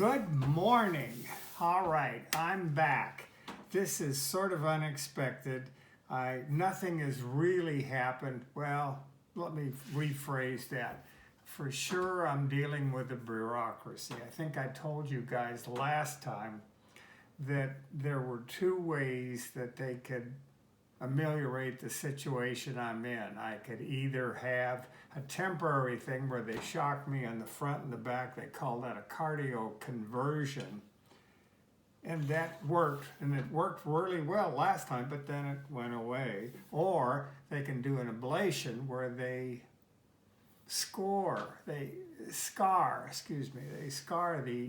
Good morning. All right, I'm back. This is sort of unexpected. Nothing has really happened. Well, let me rephrase that. For sure, I'm dealing with the bureaucracy. I think I told you guys last time that there were two ways that they could ameliorate the situation I'm in. I could either have a temporary thing where they shock me on the front and the back. They call that a cardio conversion. And that worked, and it worked really well last time, but then it went away. Or they can do an ablation where they scar the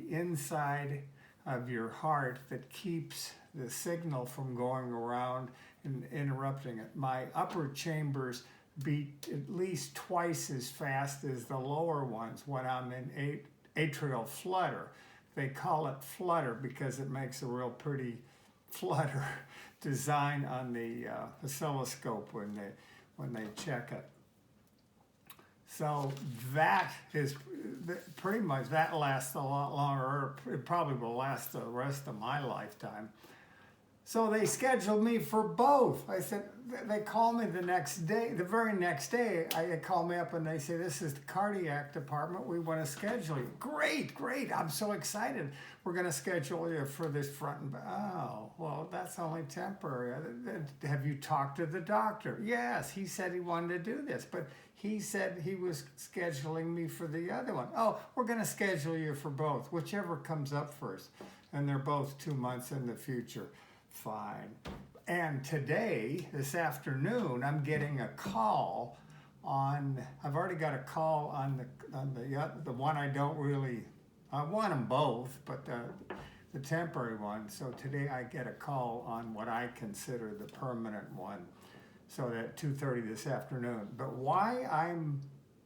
inside of your heart that keeps the signal from going around and interrupting it. My upper chambers beat at least twice as fast as the lower ones when I'm in atrial flutter. They call it flutter because it makes a real pretty flutter design on the oscilloscope when they check it. So that is pretty much, that lasts a lot longer. It probably will last the rest of my lifetime. So they scheduled me for both. I said, they call me the very next day, they call me up and they say, this is the cardiac department. We want to schedule you. Great. I'm so excited. We're going to schedule you for this front and back. Oh, well, that's only temporary. Have you talked to the doctor? Yes, he said he wanted to do this, but he said he was scheduling me for the other one. Oh, we're going to schedule you for both, whichever comes up first. And they're both 2 months in the future. Fine. And today, this afternoon, I'm getting a call I've already got a call on the one I don't really, I want them both, but the temporary one. So today I get a call on what I consider the permanent one. So at 2:30 this afternoon. But why I'm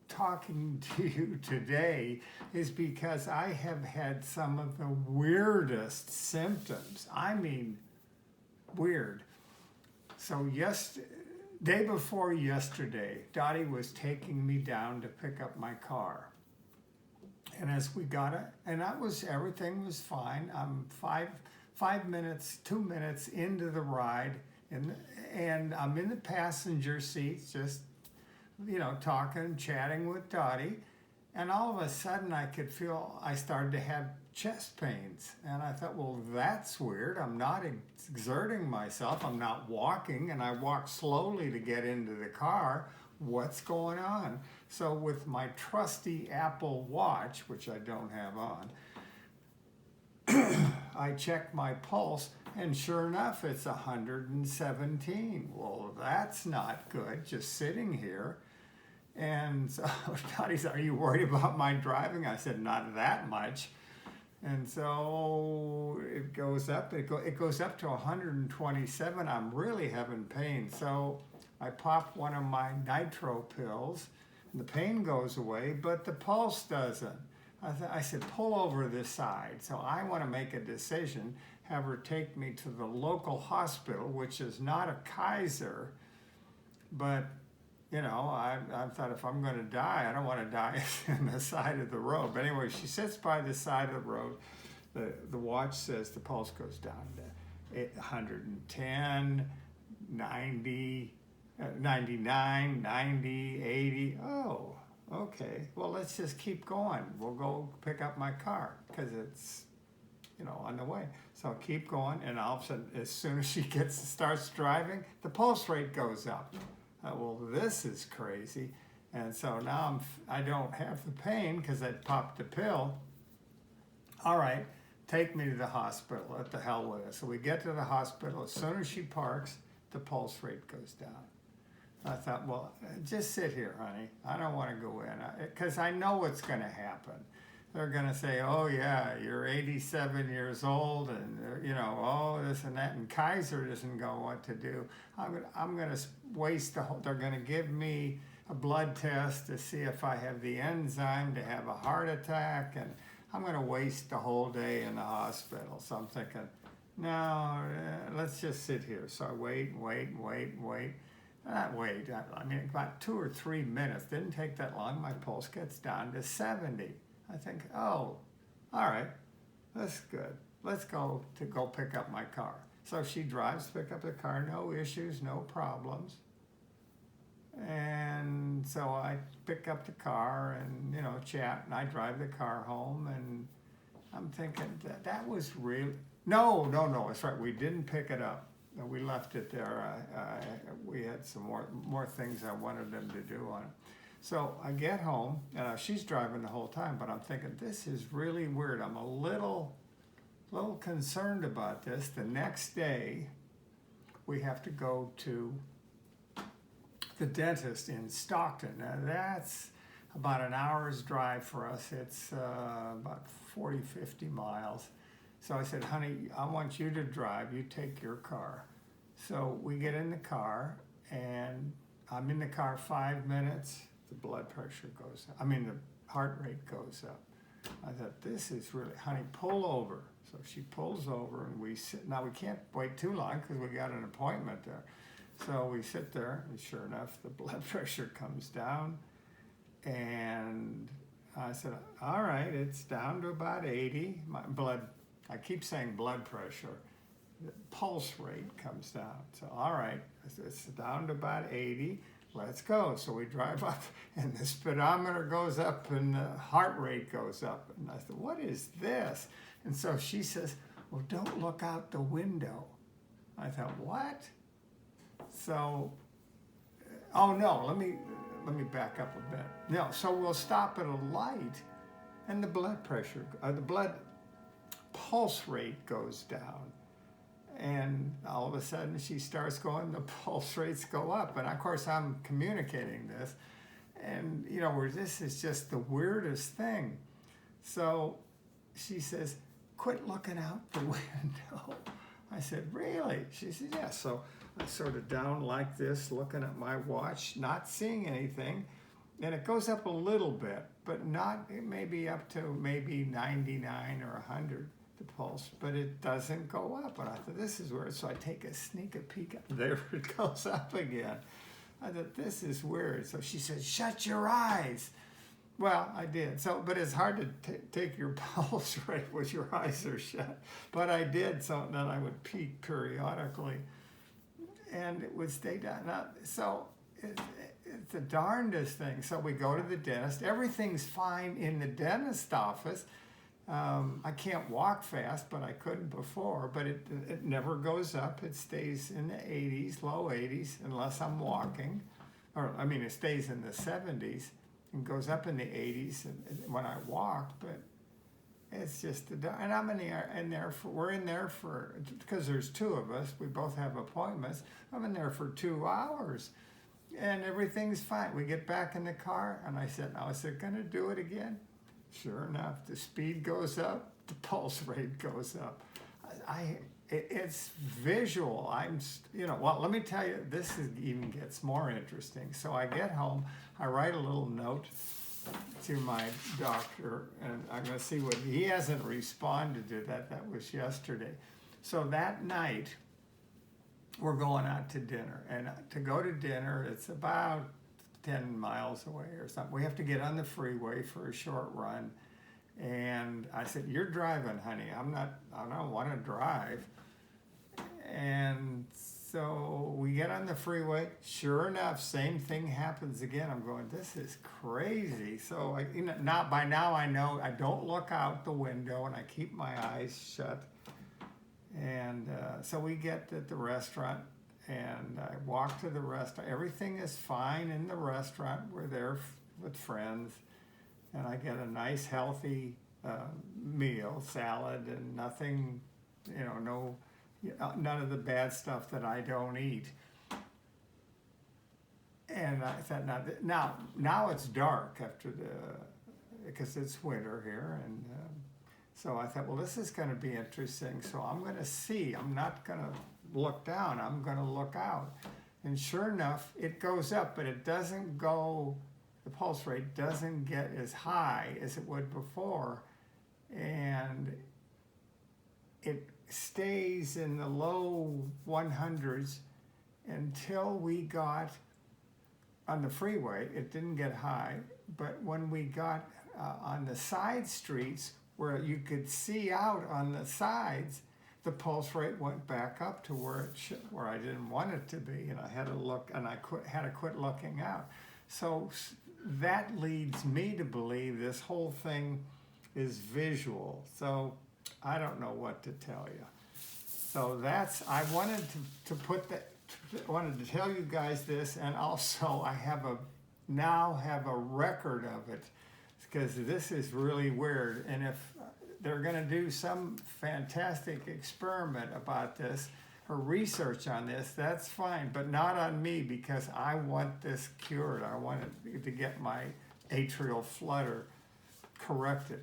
talking to you today is because I have had some of the weirdest symptoms. I mean, weird. So day before yesterday, Dottie was taking me down to pick up my car. And as we got it, and everything was fine. I'm 2 minutes into the ride, and I'm in the passenger seat, just, talking, chatting with Dottie. And all of a sudden I started to have chest pains. And I thought, well, that's weird. I'm not exerting myself. I'm not walking, and I walk slowly to get into the car. What's going on? So with my trusty Apple Watch, which I don't have on, I check my pulse, and sure enough, it's 117. Well, that's not good, just sitting here. And so Dottie said, are you worried about my driving? I said, not that much. And so it goes up. It goes up to 127. I'm really having pain. So I pop one of my nitro pills, and the pain goes away, but the pulse doesn't. I said, pull over this side. So I want to make a decision, have her take me to the local hospital, which is not a Kaiser, but I thought if I'm going to die, I don't want to die on the side of the road. But anyway, she sits by the side of the road. The watch says the pulse goes down to 110, 90, 99, 90, 80. Oh, okay. Well, let's just keep going. We'll go pick up my car because it's, on the way. So I'll keep going, and all of a sudden, as soon as she starts driving, the pulse rate goes up. Well, this is crazy. And so now I don't have the pain because I popped the pill. All right, take me to the hospital. What the hell with it? So we get to the hospital. As soon as she parks, the pulse rate goes down. I thought, well, just sit here, honey. I don't want to go in because I know what's going to happen. They're going to say, oh, yeah, you're 87 years old and, this and that. And Kaiser doesn't know what to do. I'm going to waste they're going to give me a blood test to see if I have the enzyme to have a heart attack. And I'm going to waste the whole day in the hospital. So I'm thinking, no, let's just sit here. So I wait. I mean, about 2 or 3 minutes. Didn't take that long. My pulse gets down to 70. I think, oh, all right. that's good. Let's go pick up my car. So she drives to pick up the car, no issues, no problems. And so I pick up the car and, chat, and I drive the car home, and I'm thinking that was real. No, that's right. We didn't pick it up. We left it there. We had some more things I wanted them to do on it. So I get home, and she's driving the whole time, but I'm thinking, this is really weird. I'm a little concerned about this. The next day, we have to go to the dentist in Stockton. Now that's about an hour's drive for us. It's about 40, 50 miles. So I said, honey, I want you to drive. You take your car. So we get in the car, and I'm in the car 5 minutes. The blood pressure goes up. The heart rate goes up. I thought, this is really, honey, pull over. So she pulls over, and we sit. Now, we can't wait too long because we got an appointment there. So we sit there, and sure enough, the blood pressure comes down. And I said, all right, it's down to about 80. My blood, I keep saying blood pressure. The pulse rate comes down. So, all right, it's down to about 80. Let's go. So we drive up, and the speedometer goes up, and the heart rate goes up. And I said, what is this? And so she says, well, don't look out the window. I thought, what? So, oh no, let me back up a bit. No, so we'll stop at a light, and the blood pressure, the blood pulse rate goes down. And all of a sudden she starts going, the pulse rates go up. And of course I'm communicating this. And where this is just the weirdest thing. So she says, quit looking out the window. I said, really? She said, yes. So I sort of down like this, looking at my watch, not seeing anything. And it goes up a little bit, but not maybe up to maybe 99 or 100. The pulse, but it doesn't go up. And I thought, this is weird. So I take a sneak peek. There it goes up again. I thought, this is weird. So she said, shut your eyes. Well, I did. So, but it's hard to take your pulse rate with your eyes are shut. But I did, so then I would peek periodically, and it would stay down. Now, so it's the darndest thing. So we go to the dentist. Everything's fine in the dentist office. I can't walk fast, but I couldn't before, but it never goes up. It stays in the 80s, low 80s, unless I'm walking. It stays in the 70s and goes up in the 80s when I walk, but it's just, and I'm we're in there for, because there's two of us, we both have appointments, I'm in there for 2 hours, and everything's fine. We get back in the car, and I said, now is it gonna do it again? Sure enough, the speed goes up, the pulse rate goes up. It's visual. Well, let me tell you, even gets more interesting. So I get home, I write a little note to my doctor, and I'm going to see what, he hasn't responded to that. That was yesterday. So that night, we're going out to dinner. And to go to dinner, it's about 10 miles away or something. We have to get on the freeway for a short run. And I said, you're driving, honey. I don't want to drive. And so we get on the freeway. Sure enough, same thing happens again. I'm going, this is crazy. So by now I know I don't look out the window, and I keep my eyes shut. And so we get at the restaurant, and I walk to the restaurant. Everything is fine in the restaurant. We're there with friends, and I get a nice healthy meal, salad, and nothing, none of the bad stuff that I don't eat. And I thought, now it's dark because it's winter here, and so I thought, well, this is going to be interesting. So I'm going to see. I'm not going to look down. I'm going to look out. And sure enough, it goes up, but it doesn't go. The pulse rate doesn't get as high as it would before, and it stays in the low 100s until we got on the freeway. It didn't get high, but when we got on the side streets, where you could see out on the sides, the pulse rate went back up to where I didn't want it to be, and I had to look, and had to quit looking out. So that leads me to believe this whole thing is visual. So I don't know what to tell you. So I wanted to wanted to tell you guys this, and also I now have a record of it, because this is really weird. And if they're going to do some fantastic experiment about this or research on this, that's fine, but not on me, because I want this cured. I want to get my atrial flutter corrected.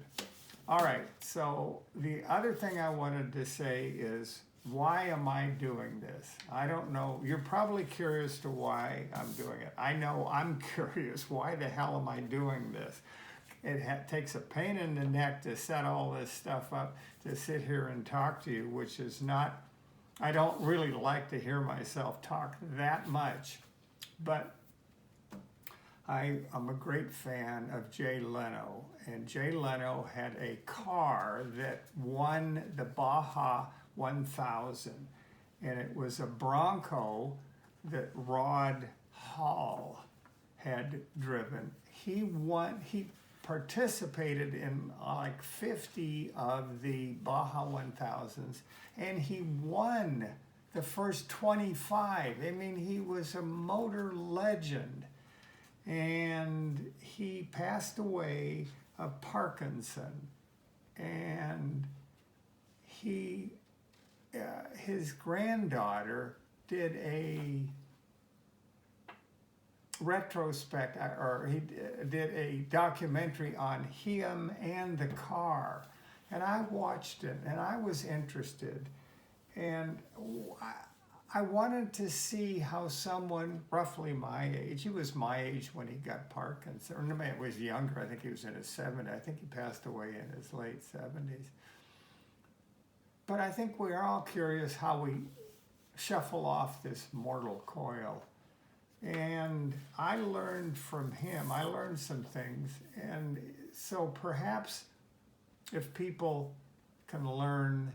All right, so the other thing I wanted to say is, why am I doing this? I don't know. You're probably curious to why I'm doing it. I know I'm curious. Why the hell am I doing this? It takes a pain in the neck to set all this stuff up, to sit here and talk to you, which is not, I don't really like to hear myself talk that much, but I'm a great fan of Jay Leno, and Jay Leno had a car that won the Baja 1000, and it was a Bronco that Rod Hall had driven. He participated in like 50 of the Baja 1000s, and he won the first 25. I mean, he was a motor legend, and he passed away of Parkinson, and his granddaughter did a retrospect, or he did a documentary on him and the car, and I watched it, and I was interested, and I wanted to see how someone roughly my age, he was my age when he got Parkinson's, or no, man, was younger, I think he was in his 70s, I think he passed away in his late 70s. But I think we're all curious how we shuffle off this mortal coil. And I learned from him, I learned some things. And so perhaps if people can learn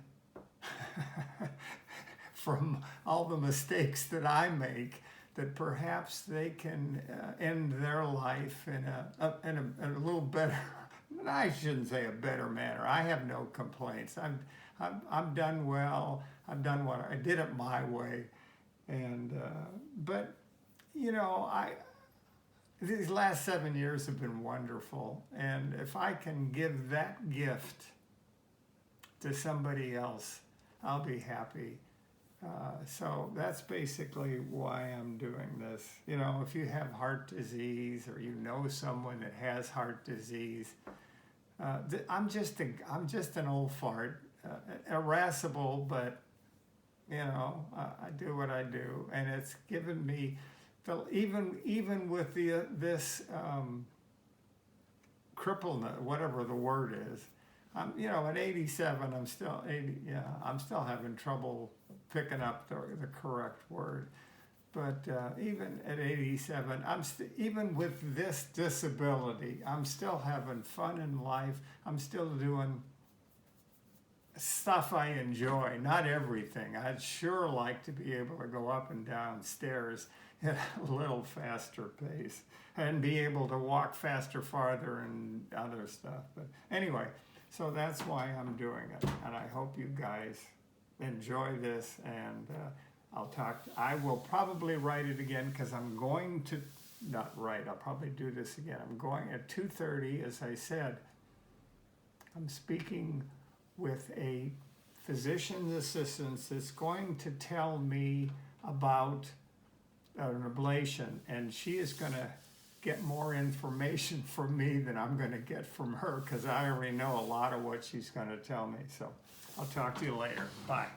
from all the mistakes that I make, that perhaps they can end their life in a little better, I shouldn't say a better manner. I have no complaints. I've done well. I've done what I did it my way, and but you know, these last 7 years have been wonderful, and if I can give that gift to somebody else, I'll be happy. So that's basically why I'm doing this. You know, if you have heart disease, or you know someone that has heart disease, I'm just an old fart. Irascible, but you know, I do what I do, and it's given me even with this crippleness, whatever the word is. You know, at 87, I'm still 80. Yeah, I'm still having trouble picking up the correct word. But even at 87, even with this disability, I'm still having fun in life. I'm still doing stuff I enjoy, not everything. I'd sure like to be able to go up and down stairs at a little faster pace, and be able to walk faster, farther, and other stuff. But anyway, so that's why I'm doing it, and I hope you guys enjoy this, and I will probably write it again, because I'm going to, not write, I'll probably do this again. I'm going at 2:30, as I said. I'm speaking with a physician's assistant that's going to tell me about an ablation, and she is going to get more information from me than I'm going to get from her, because I already know a lot of what she's going to tell me. So I'll talk to you later. Bye.